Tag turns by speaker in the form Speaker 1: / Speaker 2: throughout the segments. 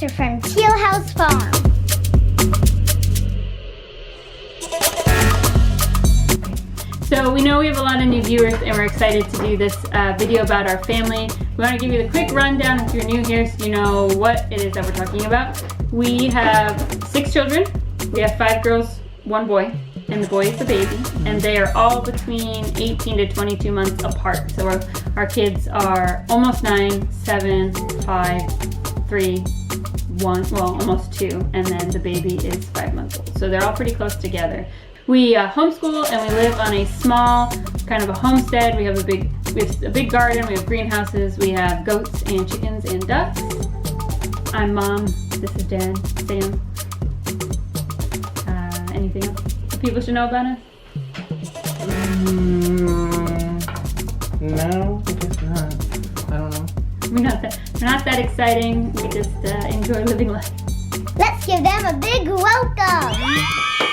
Speaker 1: permaculture from Teal House Farm.
Speaker 2: So we know we have a lot of new viewers and we're excited to do this video about our family. We want to give you the quick rundown if you're new here so you know what it is that we're talking about. We have 6 children. We have 5 girls, 1 boy, and the boy is the baby. And they are all between 18 to 22 months apart. So our kids are almost 9, 7, 5, 3, 1, well almost 2, and then the baby is 5 months old. So they're all pretty close together. We homeschool and we live on a small kind of a homestead. We have a big garden, we have greenhouses, we have goats and chickens and ducks. I'm Mom, this is Dad, Sam. Anything else that people should know about us?
Speaker 3: No, I guess not. I don't know.
Speaker 2: We're not that exciting, we just enjoy living life.
Speaker 1: Let's give them a big welcome.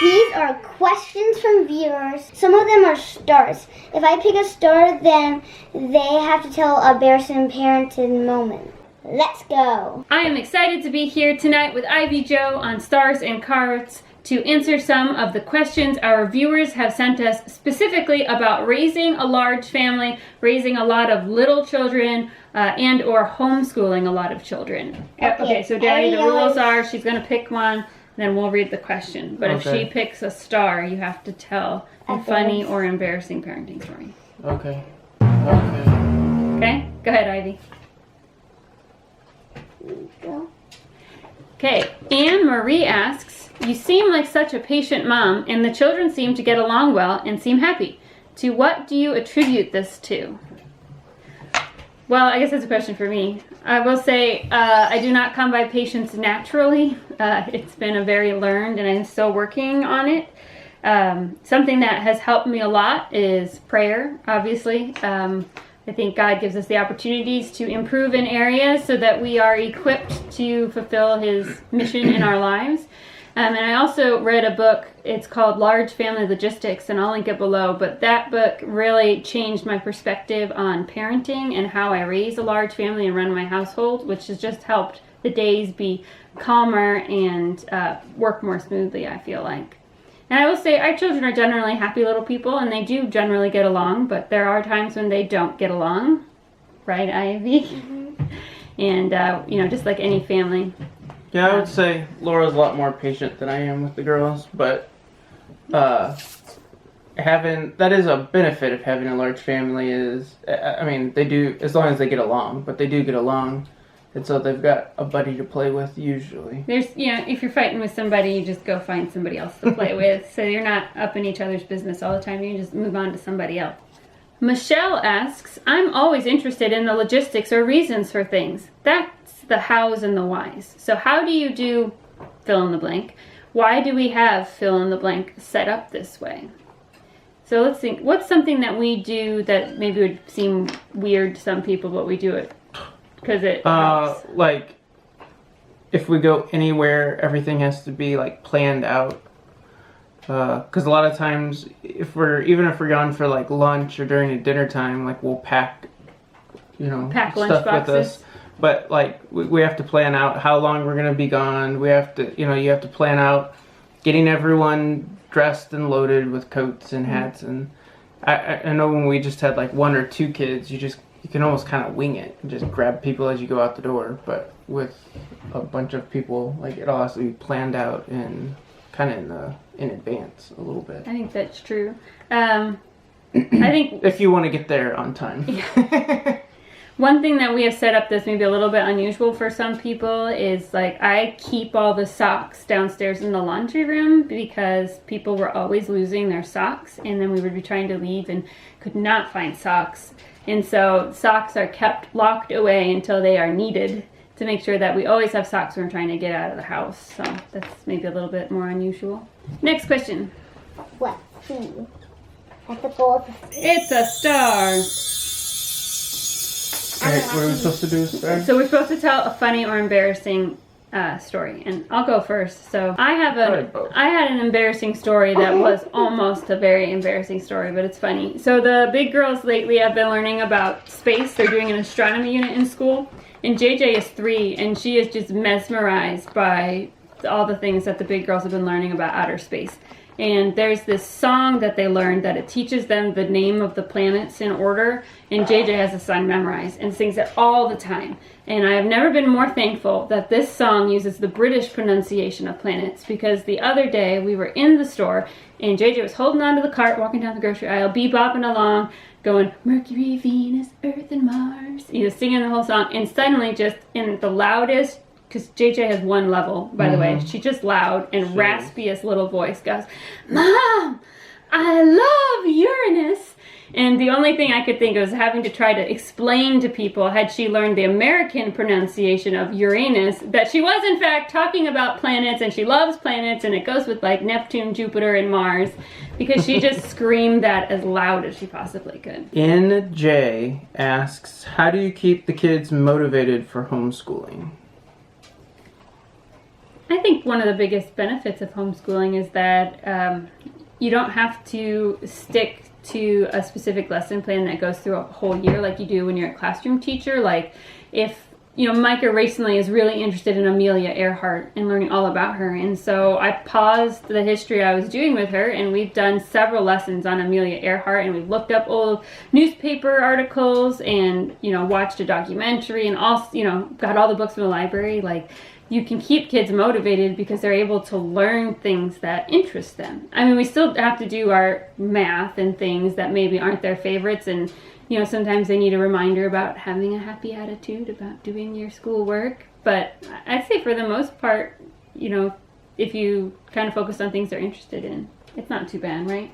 Speaker 1: These are questions from viewers. Some of them are stars. If I pick a star, then they have to tell a embarrassing parenting moment. Let's go.
Speaker 2: I am excited to be here tonight with Ivy Joe on Stars and Cards to answer some of the questions our viewers have sent us specifically about raising a large family, raising a lot of little children, and or homeschooling a lot a lot of children. Okay, so Daddy, the rules are she's going to pick one, then we'll read the question. But if she picks a star, you have to tell a funny or embarrassing parenting story.
Speaker 3: Okay. Okay.
Speaker 2: Okay? Go ahead, Ivy. Okay, Anne Marie asks, you seem like such a patient mom, and the children seem to get along well and seem happy. To what do you attribute this to? Well, I guess that's a question for me. I will say I do not come by patience naturally. It's been a very learned, and I'm still working on it. Something that has helped me a lot is prayer, obviously. I think God gives us the opportunities to improve in areas so that we are equipped to fulfill His mission in our lives. And I also read a book, it's called Large Family Logistics, and I'll link it below, but that book really changed my perspective on parenting and how I raise a large family and run my household, which has just helped the days be calmer and work more smoothly, I feel like. And I will say our children are generally happy little people, and they do generally get along, but there are times when they don't get along. Right, Ivy? Mm-hmm. And, just like any family.
Speaker 3: Yeah, I would say Laura's a lot more patient than I am with the girls, but that is a benefit of having a large family is, I mean, they do, as long as they get along, but they do get along. And so they've got a buddy to play with usually.
Speaker 2: There's, if you're fighting with somebody, you just go find somebody else to play with. So you're not up in each other's business all the time. You just move on to somebody else. Michelle asks, I'm always interested in the logistics or reasons for things. That's the hows and the whys. So how do you do fill in the blank? Why do we have fill in the blank set up this way? So let's think, what's something that we do that maybe would seem weird to some people, but we do it because it helps?
Speaker 3: Like, if we go anywhere, everything has to be like planned out. Because a lot of times, even if we're gone for like lunch or during a dinner time, like we'll pack
Speaker 2: lunch
Speaker 3: stuff
Speaker 2: boxes
Speaker 3: with us. But like we have to plan out how long we're gonna be gone. We have to, you have to plan out getting everyone dressed and loaded with coats and hats. And I know when we just had like 1 or 2 kids, you can almost kind of wing it and just grab people as you go out the door. But with a bunch of people, like it all has to be planned out and kind of in advance a little bit.
Speaker 2: I think that's true. I think
Speaker 3: if you want to get there on time.
Speaker 2: Yeah. One thing that we have set up that's maybe a little bit unusual for some people is like I keep all the socks downstairs in the laundry room because people were always losing their socks, and then we would be trying to leave and could not find socks. And so socks are kept locked away until they are needed to make sure that we always have socks when we're trying to get out of the house. So that's maybe a little bit more unusual. Next question.
Speaker 1: Let's see. At the goal.
Speaker 2: It's a star.
Speaker 3: Alright, what are we supposed to do? Star?
Speaker 2: So we're supposed to tell a funny or embarrassing story, and I'll go first. So I had an embarrassing story that was almost a very embarrassing story, but it's funny. So the big girls lately have been learning about space. They're doing an astronomy unit in school, and JJ is 3, and she is just mesmerized by all the things that the big girls have been learning about outer space. And there's this song that they learned that it teaches them the name of the planets in order. And JJ has the song memorized and sings it all the time. And I have never been more thankful that this song uses the British pronunciation of planets, because the other day we were in the store and JJ was holding onto the cart, walking down the grocery aisle, bebopping along, going, Mercury, Venus, Earth, and Mars. He was singing the whole song, and suddenly just in the loudest, because JJ has 1 level, by the way. She just loud and raspiest little voice goes, Mom, I love Uranus. And the only thing I could think of was having to try to explain to people, had she learned the American pronunciation of Uranus, that she was in fact talking about planets, and she loves planets, and it goes with like Neptune, Jupiter, and Mars, because she just screamed that as loud as she possibly could.
Speaker 3: NJ asks, how do you keep the kids motivated for homeschooling?
Speaker 2: I think one of the biggest benefits of homeschooling is that you don't have to stick to a specific lesson plan that goes through a whole year like you do when you're a classroom teacher. Like if, Micah recently is really interested in Amelia Earhart and learning all about her. And so I paused the history I was doing with her, and we've done several lessons on Amelia Earhart, and we've looked up old newspaper articles and, watched a documentary and also, got all the books from the library. Like, you can keep kids motivated because they're able to learn things that interest them. I mean, we still have to do our math and things that maybe aren't their favorites, and sometimes they need a reminder about having a happy attitude about doing your schoolwork. But I'd say for the most part, if you kind of focus on things they're interested in, it's not too bad, right?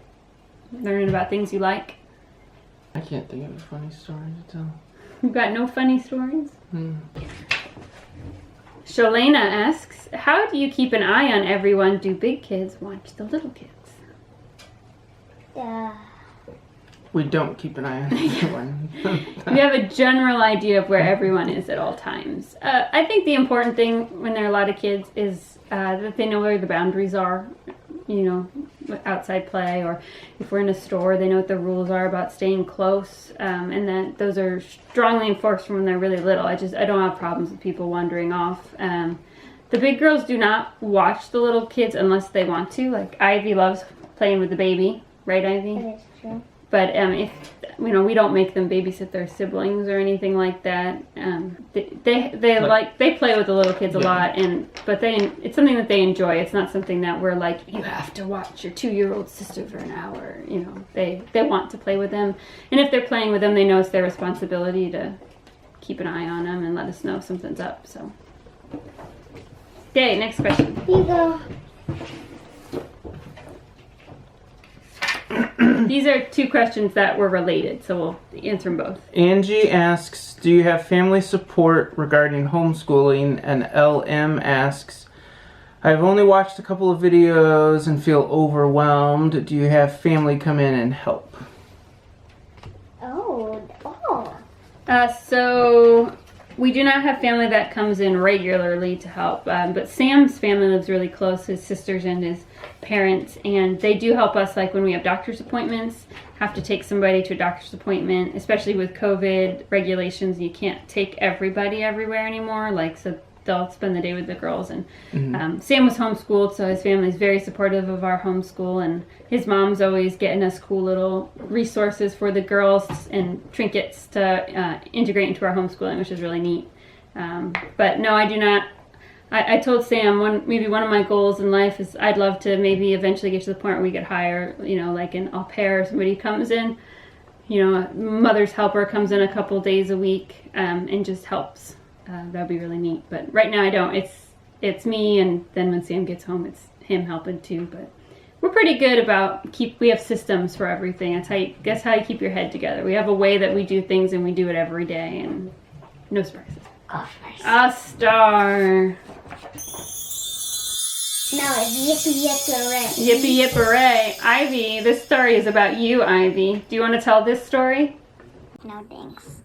Speaker 2: Learning about things you like.
Speaker 3: I can't think of a funny story to tell.
Speaker 2: You've got no funny stories? Shalena asks, how do you keep an eye on everyone? Do big kids watch the little kids?
Speaker 3: We don't keep an eye on everyone.
Speaker 2: You have a general idea of where everyone is at all times. I think the important thing when there are a lot of kids is that they know where the boundaries are, outside play, or if we're in a store, they know what the rules are about staying close, and that those are strongly enforced from when they're really little. I don't have problems with people wandering off. The big girls do not watch the little kids unless they want to. Like Ivy loves playing with the baby, right, Ivy?
Speaker 1: That is true.
Speaker 2: But if we don't make them babysit their siblings or anything like that. They play with the little kids a lot, but it's something that they enjoy. It's not something that we're like, you have to watch your 2-year-old sister for an hour. They want to play with them, and if they're playing with them, they know it's their responsibility to keep an eye on them and let us know if something's up. So, okay, next question.
Speaker 1: Here you go.
Speaker 2: These are 2 questions that were related, so we'll answer them both.
Speaker 3: Angie asks, do you have family support regarding homeschooling? And LM asks, I've only watched a couple of videos and feel overwhelmed. Do you have family come in and help?
Speaker 2: So we do not have family that comes in regularly to help, but Sam's family lives really close, his sisters and his parents, and they do help us, like when we have doctor's appointments, have to take somebody to a doctor's appointment, especially with COVID regulations. You can't take everybody everywhere anymore, so they'll spend the day with the girls. And Sam was homeschooled, so his family is very supportive of our homeschool, and his mom's always getting us cool little resources for the girls and trinkets to integrate into our homeschooling, which is really neat. But no, I do not. I told Sam maybe one of my goals in life is I'd love to maybe eventually get to the point where we could hire, like an au pair, somebody comes in, a mother's helper comes in a couple days a week and just helps. That'd be really neat. But right now I don't. It's me, and then when Sam gets home, it's him helping too. But we're pretty good about we have systems for everything. That's how you keep your head together. We have a way that we do things, and we do it every day, and no surprises. A star.
Speaker 1: Now it's yippee yip hooray.
Speaker 2: Yippee yip hooray. Ivy, this story is about you, Ivy. Do you want to tell this story?
Speaker 1: No thanks.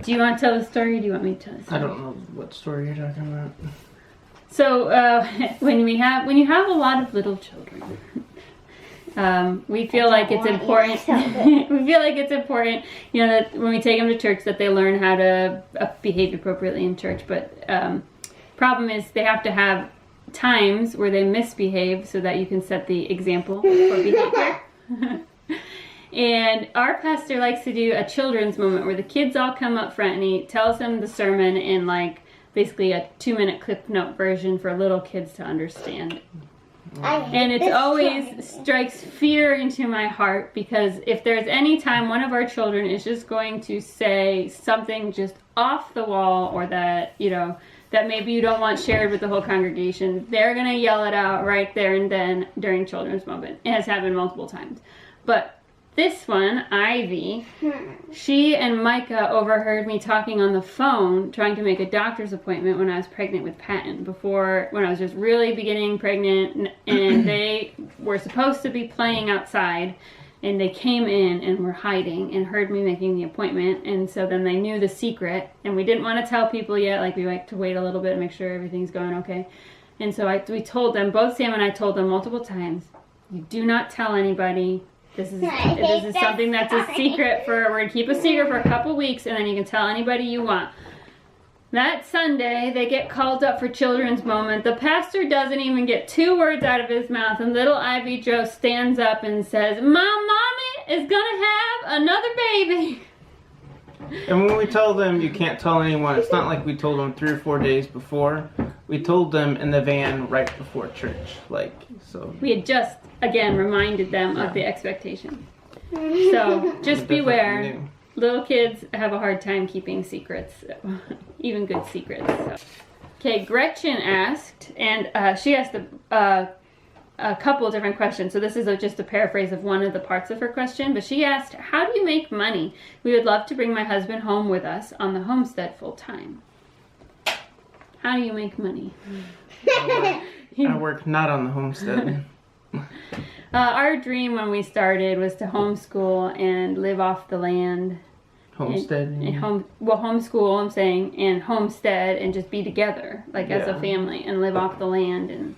Speaker 2: Do you want to tell the story or do you want me to tell the story?
Speaker 3: I don't know what story you're talking about.
Speaker 2: So when you have a lot of little children, we feel like it's important. We feel like it's important, that when we take them to church, that they learn how to behave appropriately in church. But problem is, they have to have times where they misbehave so that you can set the example for behavior. And our pastor likes to do a children's moment where the kids all come up front and he tells them the sermon in basically a 2-minute clip note version for little kids to understand. And it always strikes fear into my heart, because if there's any time one of our children is just going to say something just off the wall, or that, that maybe you don't want shared with the whole congregation, they're going to yell it out right there and then during children's moment. It has happened multiple times. But this one, Ivy, she and Micah overheard me talking on the phone trying to make a doctor's appointment when I was pregnant with Patton, when I was just really beginning pregnant, and they were supposed to be playing outside, and they came in and were hiding and heard me making the appointment, and so then they knew the secret, and we didn't want to tell people yet, we like to wait a little bit and make sure everything's going okay. And so we told them, both Sam and I told them multiple times, you do not tell anybody. This is something that's a secret. We're going to keep a secret for a couple weeks, and then you can tell anybody you want. That Sunday, they get called up for children's moment. The pastor doesn't even get 2 words out of his mouth, and little Ivy Jo stands up and says, my mommy is going to have another baby.
Speaker 3: And when we told them you can't tell anyone, it's not like we told them 3 or 4 days before. We told them in the van right before church. So
Speaker 2: we had just, again, reminded them of the expectation. So just beware. Little kids have a hard time keeping secrets, even good secrets. So. Okay, Gretchen asked, and she asked a couple of different questions. So this is just a paraphrase of one of the parts of her question. But she asked, how do you make money? We would love to bring my husband home with us on the homestead full time. How do you make money?
Speaker 3: I work not on the homestead.
Speaker 2: Our dream when we started was to homeschool and live off the land.
Speaker 3: Homestead.
Speaker 2: Homeschool, I'm saying, and homestead, and just be together, as a family, and live off the land. And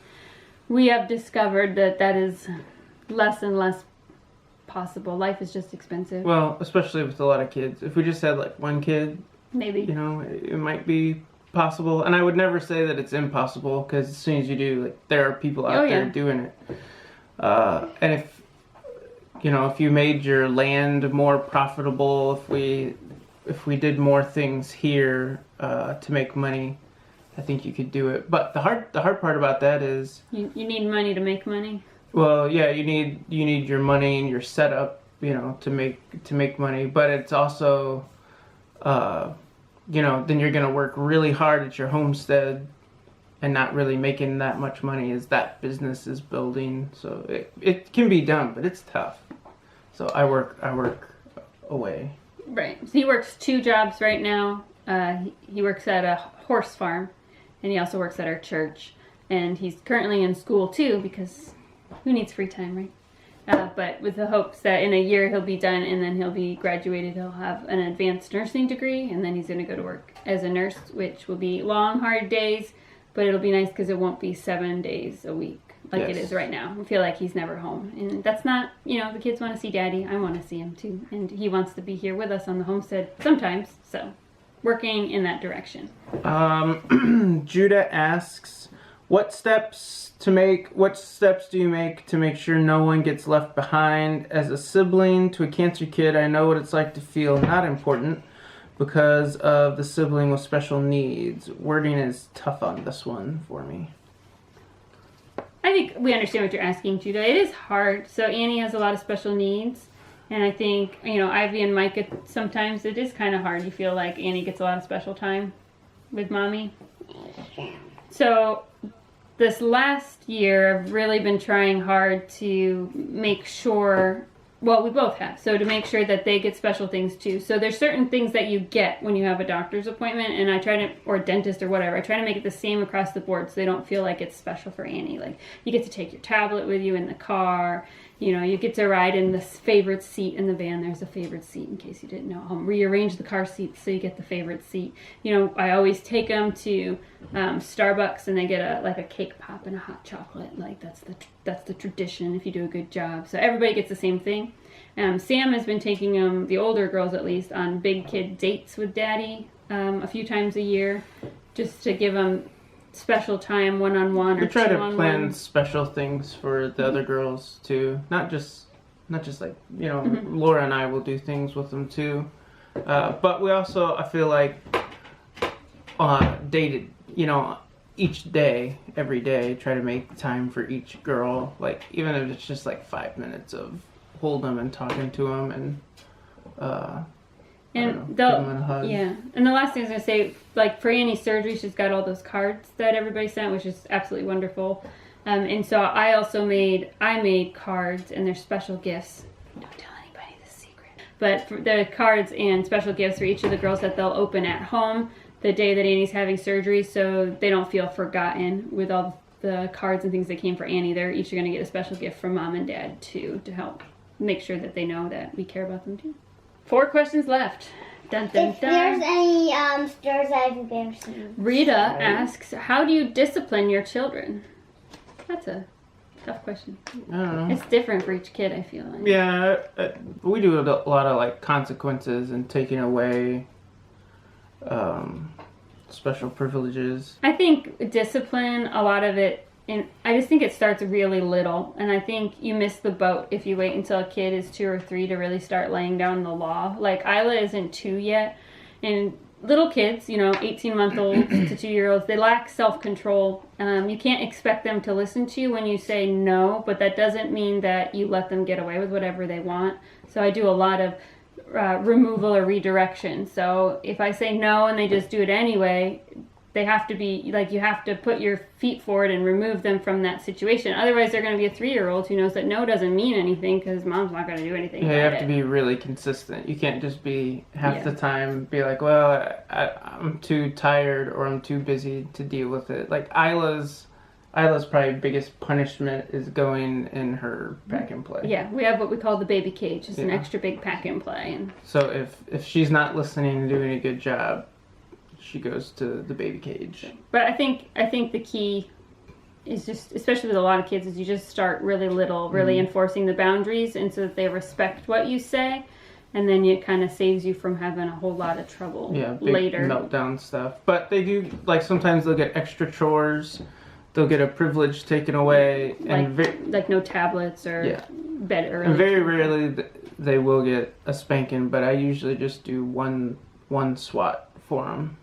Speaker 2: we have discovered that is less and less possible. Life is just expensive.
Speaker 3: Well, especially with a lot of kids. If we just had 1 kid,
Speaker 2: maybe.
Speaker 3: It might be possible. And I would never say that it's impossible, because as soon as you do, there are people out there doing it. And if you made your land more profitable, if we did more things here to make money, I think you could do it. But the hard part about that is
Speaker 2: you need money to make money.
Speaker 3: Well, yeah, you need your money and your setup, to make money. But it's also, then you're gonna work really hard at your homestead and not really making that much money as that business is building. So it can be done, but it's tough. So I work away.
Speaker 2: Right. So he works 2 jobs right now. He works at a horse farm, and he also works at our church. And he's currently in school too, because who needs free time, right? But with the hopes that in a year he'll be done, and then he'll be graduated. He'll have an advanced nursing degree, and then he's going to go to work as a nurse, which will be long, hard days. But it'll be nice because it won't be 7 days a week like it is right now. I feel like he's never home. And that's not, the kids want to see Daddy. I want to see him too. And he wants to be here with us on the homestead sometimes. So working in that direction.
Speaker 3: Judah asks, what steps do you make to make sure no one gets left behind? As a sibling to a cancer kid, I know what it's like to feel not important because of the sibling with special needs. Wording is tough on this one for me.
Speaker 2: I think we understand what you're asking, Judah. It is hard. So Annie has a lot of special needs. And I think, Ivy and Micah, sometimes it is kind of hard. You feel like Annie gets a lot of special time with Mommy. So this last year, I've really been trying hard to make sure, well, we both have, so to make sure that they get special things too. So there's certain things that you get when you have a doctor's appointment, and I try to, or dentist or whatever, I try to make it the same across the board so they don't feel like it's special for Annie. Like, you get to take your tablet with you in the car, You get to ride in this favorite seat in the van. There's a favorite seat, in case you didn't know. I'll rearrange the car seats so you get the favorite seat. I always take them to Starbucks, and they get a cake pop and a hot chocolate. Like that's the tradition if you do a good job. So everybody gets the same thing. Sam has been taking them, the older girls at least, on big kid dates with Daddy a few times a year, just to give them special time, one-on-one, or
Speaker 3: we try to
Speaker 2: two-on-one.
Speaker 3: plan special things for the other girls too. Not just like Laura and I will do things with them too. But we also, I feel like, dated. Each day, every day, try to make time for each girl. Like even if it's just like 5 minutes of hold them and talking to them and.
Speaker 2: And
Speaker 3: give them a hug.
Speaker 2: yeah. And the last thing I was gonna say, like for Annie's surgery, she's got all those cards that everybody sent, which is absolutely wonderful. And so I made cards, and they're special gifts. Don't tell anybody this secret. But for the cards and special gifts for each of the girls that they'll open at home the day that Annie's having surgery, so they don't feel forgotten with all the cards and things that came for Annie. They're each gonna get a special gift from Mom and Dad too, to help make sure that they know that we care about them too. 4 questions left. Dun, dun,
Speaker 1: If
Speaker 2: dun.
Speaker 1: there's any stories I've embarrassing.
Speaker 2: Rita asks, how do you discipline your children? That's a tough question.
Speaker 3: I don't know.
Speaker 2: It's different for each kid, I feel like.
Speaker 3: Yeah, we do a lot of like consequences and taking away special privileges.
Speaker 2: I think discipline, a lot of it, and I just think it starts really little, and I think you miss the boat if you wait until a kid is 2 or 3 to really start laying down the law. Like Isla isn't 2 yet, and little kids, 18-month-olds to 2-year-olds, they lack self-control. You can't expect them to listen to you when you say no, but that doesn't mean that you let them get away with whatever they want. So I do a lot of removal or redirection. So if I say no and they just do it anyway, they have to be, like, you have to put your feet forward and remove them from that situation. Otherwise, they're going to be a 3-year-old who knows that no doesn't mean anything because mom's not going to do anything
Speaker 3: Yeah, you
Speaker 2: about
Speaker 3: have to
Speaker 2: it.
Speaker 3: be really consistent. You can't just be half
Speaker 2: Yeah.
Speaker 3: the time be like, well, I'm too tired or I'm too busy to deal with it. Like Isla's probably biggest punishment is going in her pack and play.
Speaker 2: Yeah, we have what we call the baby cage. It's an
Speaker 3: Yeah.
Speaker 2: extra big pack and play. And
Speaker 3: So if she's not listening and doing a good job, she goes to the baby cage.
Speaker 2: But I think the key is just, especially with a lot of kids, is you just start really little, really enforcing the boundaries, and so that they respect what you say, and then it kind of saves you from having a whole lot of trouble
Speaker 3: Big
Speaker 2: later.
Speaker 3: meltdown stuff. But they do, like, sometimes they'll get extra chores. They'll get a privilege taken away, and
Speaker 2: Like no tablets or
Speaker 3: Yeah.
Speaker 2: bed early.
Speaker 3: and very rarely they will get a spanking. But I usually just do one swat for them.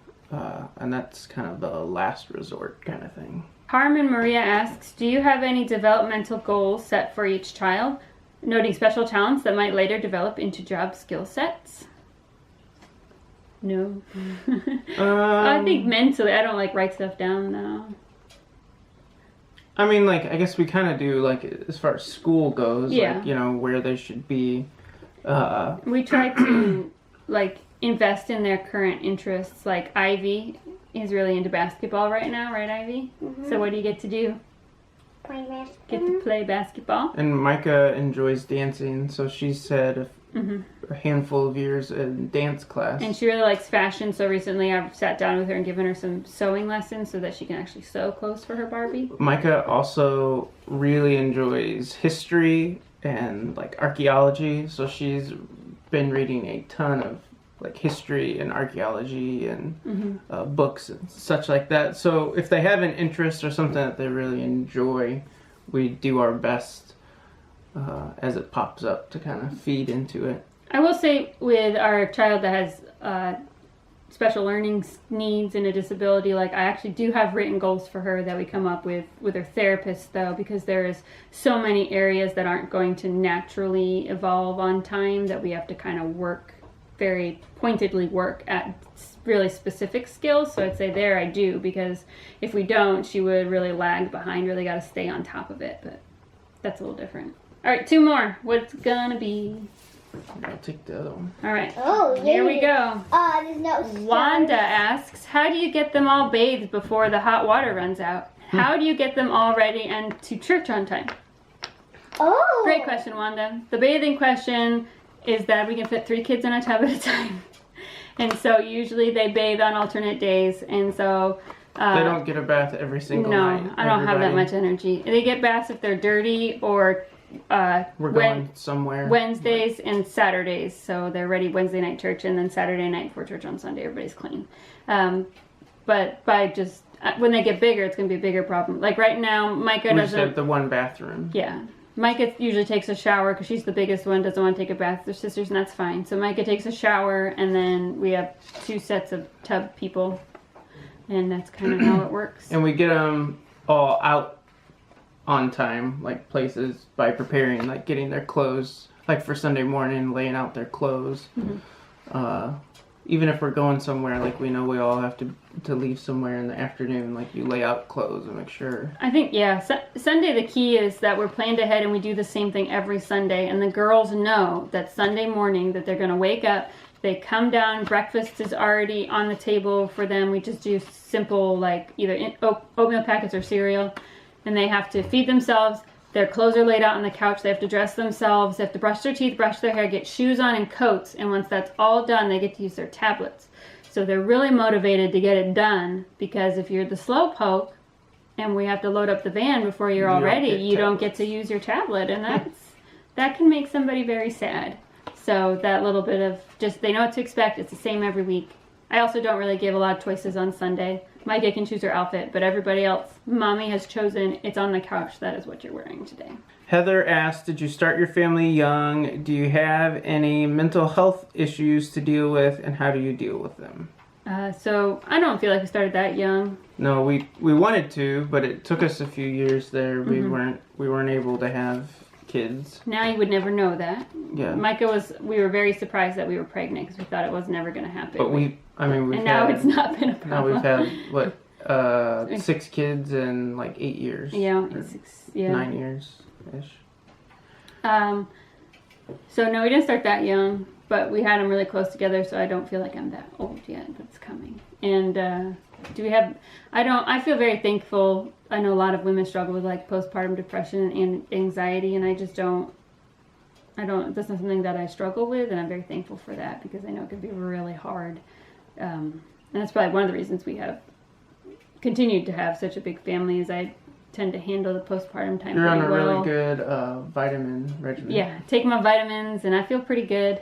Speaker 3: And that's kind of the last resort kind of thing.
Speaker 2: Carmen Maria asks, do you have any developmental goals set for each child, noting special talents that might later develop into job skill sets? No. I think mentally, I don't like write stuff down now.
Speaker 3: I mean, like, I guess we kind of do, like, as far as school goes,
Speaker 2: Yeah.
Speaker 3: like, where they should be.
Speaker 2: We try to, like, invest in their current interests. Like Ivy is really into basketball right now, right, Ivy? So what do you get to do?
Speaker 1: Play basketball.
Speaker 2: Get to play basketball.
Speaker 3: And Micah enjoys dancing, so she's had a handful of years in dance class.
Speaker 2: And she really likes fashion, so recently I've sat down with her and given her some sewing lessons so that she can actually sew clothes for her Barbie.
Speaker 3: Micah also really enjoys history and, like, archaeology, so she's been reading a ton of, like, history and archaeology and books and such like that. So if they have an interest or something that they really enjoy, we do our best as it pops up to kind of feed into it.
Speaker 2: I will say with our child that has special learning needs and a disability, like I actually do have written goals for her that we come up with her therapist, though, because there's so many areas that aren't going to naturally evolve on time that we have to kind of very pointedly work at really specific skills. So I'd say there I do, because if we don't, she would really lag behind, really got to stay on top of it, but that's a little different. All right, 2 more. What's gonna be?
Speaker 3: I'll take the other one.
Speaker 2: All right.
Speaker 1: Oh,
Speaker 2: Here we go.
Speaker 1: There's no
Speaker 2: Wanda asks, how do you get them all bathed before the hot water runs out? How do you get them all ready and to church on time?
Speaker 1: Oh.
Speaker 2: Great question, Wanda. The bathing question is that we can fit 3 kids in a tub at a time. And so usually they bathe on alternate days. And so...
Speaker 3: they don't get a bath every single night.
Speaker 2: No, I don't have that much energy. They get baths if they're dirty or...
Speaker 3: we're going somewhere.
Speaker 2: Wednesdays and Saturdays. So they're ready Wednesday night church and then Saturday night for church on Sunday. Everybody's clean. But by just... when they get bigger, it's going to be a bigger problem. Like right now, Micah doesn't...
Speaker 3: We just have the one bathroom.
Speaker 2: Yeah. Micah usually takes a shower because she's the biggest one, doesn't want to take a bath with her sisters, and that's fine. So Micah takes a shower, and then we have 2 sets of tub people, and that's kind of how it works.
Speaker 3: And we get them all out on time, like places, by preparing, like getting their clothes, like for Sunday morning, laying out their clothes. Even if we're going somewhere, like we know we all have to leave somewhere in the afternoon, like you lay out clothes and make sure.
Speaker 2: I think, yeah, Sunday the key is that we're planned ahead and we do the same thing every Sunday. And the girls know that Sunday morning that they're going to wake up, they come down, breakfast is already on the table for them. We just do simple, like either oatmeal packets or cereal. And they have to feed themselves. Their clothes are laid out on the couch. They have to dress themselves. They have to brush their teeth, brush their hair, get shoes on and coats. And once that's all done, they get to use their tablets. So they're really motivated to get it done because if you're the slowpoke and we have to load up the van before you're all ready, you don't get to use your tablet. And that can make somebody very sad. So that little bit of just, they know what to expect. It's the same every week. I also don't really give a lot of choices on Sunday. Micah can choose her outfit, but everybody else, Mommy has chosen, it's on the couch. That is what you're wearing today.
Speaker 3: Heather asked, did you start your family young? Do you have any mental health issues to deal with, and how do you deal with them?
Speaker 2: So I don't feel like we started that young.
Speaker 3: No, we wanted to, but it took us a few years there. We weren't able to have kids.
Speaker 2: Now you would never know that.
Speaker 3: Yeah.
Speaker 2: We were very surprised that we were pregnant because we thought it was never going to happen.
Speaker 3: But
Speaker 2: now it's not been a problem.
Speaker 3: Now we've had, 6 kids in like 8 years.
Speaker 2: Yeah,
Speaker 3: 9 years-ish.
Speaker 2: So no, we didn't start that young, but we had them really close together, so I don't feel like I'm that old yet, but it's coming. And I feel very thankful. I know a lot of women struggle with like postpartum depression and anxiety, and that's not something that I struggle with, and I'm very thankful for that because I know it can be really hard. And that's probably one of the reasons we have continued to have such a big family is I tend to handle the postpartum time
Speaker 3: You're on
Speaker 2: pretty
Speaker 3: a
Speaker 2: well.
Speaker 3: really good vitamin regimen.
Speaker 2: Yeah, take my vitamins and I feel pretty good.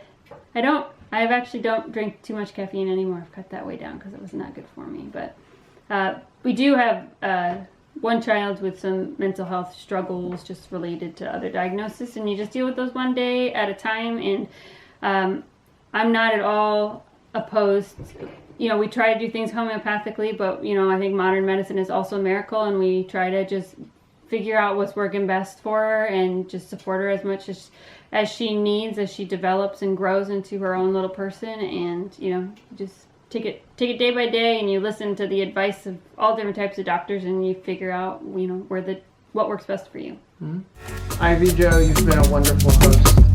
Speaker 2: I actually don't drink too much caffeine anymore. I've cut that way down because it was not good for me. But we do have one child with some mental health struggles just related to other diagnoses, and you just deal with those one day at a time. And I'm not at all opposed. We try to do things homeopathically, but I think modern medicine is also a miracle, and we try to just figure out what's working best for her and just support her as much as she needs as she develops and grows into her own little person. And just take it day by day, and you listen to the advice of all different types of doctors, and you figure out what works best for you.
Speaker 3: Ivy Jo, you've been a wonderful host.